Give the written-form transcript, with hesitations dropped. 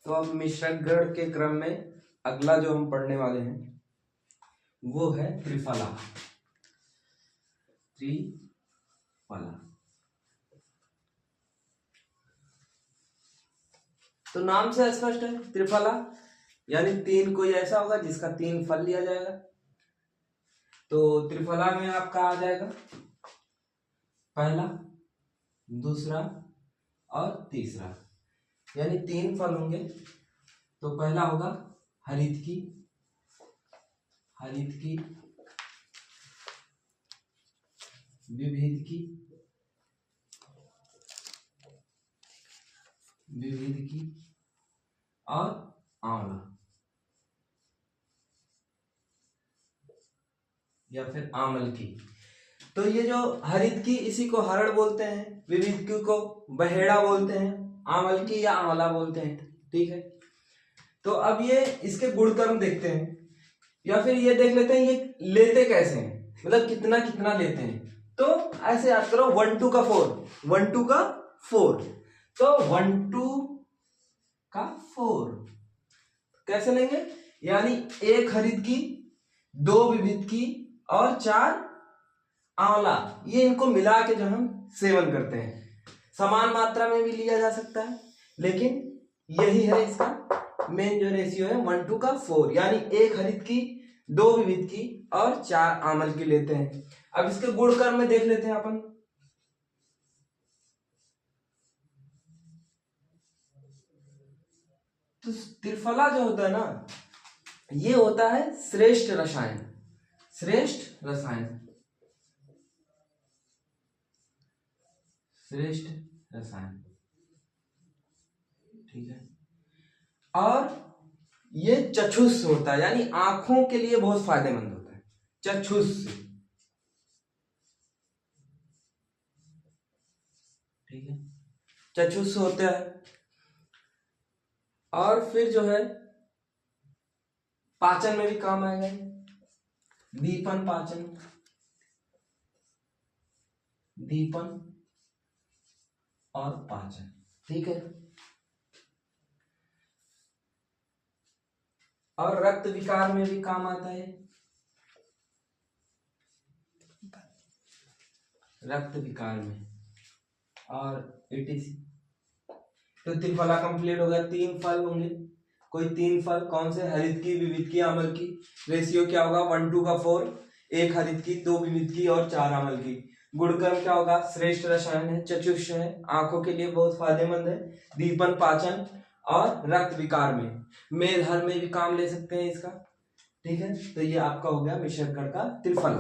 तो अब मिश्रकगण के क्रम में अगला जो हम पढ़ने वाले हैं वो है त्रिफला। त्रिफला तो नाम से स्पष्ट है, त्रिफला यानी तीन, कोई ऐसा होगा जिसका तीन फल लिया जाएगा। तो त्रिफला में आपका आ जाएगा पहला, दूसरा और तीसरा, यानी तीन फल होंगे। तो पहला होगा हरितकी, हरितकी, विविधकी, विविधकी और आंवला या फिर आमल की। तो ये जो हरितकी, इसी को हरड़ बोलते हैं, विविधकी को बहेड़ा बोलते हैं, आमल की या आंवला बोलते हैं। ठीक है, तो अब ये इसके गुणकर्म देखते हैं, या फिर ये देख लेते हैं ये लेते कैसे हैं, मतलब कितना कितना लेते हैं। तो ऐसे याद करो 1 2 का 4, 1 2 का 4, तो 1 2 का 4 कैसे लेंगे, यानी एक हरितकी, दो विविधकी और 4 आंवला, ये इनको मिला के जो हम सेवन करते हैं। समान मात्रा में भी लिया जा सकता है, लेकिन यही है इसका मेन जो रेशियो है 1 2 का 4, यानी एक हरितकी, दो विविधकी और 4 आमल की लेते हैं। अब इसके गुणकर्म में देख लेते हैं अपन। तो त्रिफला जो होता है ना, ये होता है श्रेष्ठ रसायन, श्रेष्ठ रसायन, श्रेष्ठ रसायन। ठीक है, और ये चक्षुष होता है, यानी आंखों के लिए बहुत फायदेमंद होता है, चक्षुष। ठीक है, चक्षुष होता है। और फिर जो है पाचन में भी काम आएगा, दीपन पाचन, दीपन और पाचन। ठीक है, और रक्त विकार में भी काम आता है, रक्त विकार में, और इटीसी। तो त्रिफला कंप्लीट हो गया, 3 फल होंगे, कोई 3 फल, कौन से, हरितकी, विविधकी, आमल की। रेशियो क्या होगा 1 2 का 4, एक हरितकी, 2 विविधकी और 4 आमल की। गुणकर्म क्या होगा, श्रेष्ठ रसायन है, चक्षुष है, आंखों के लिए बहुत फायदेमंद है, दीपन पाचन और रक्त विकार में, मेदहर में भी काम ले सकते हैं इसका। ठीक है, तो ये आपका हो गया मिश्रकगण का त्रिफला।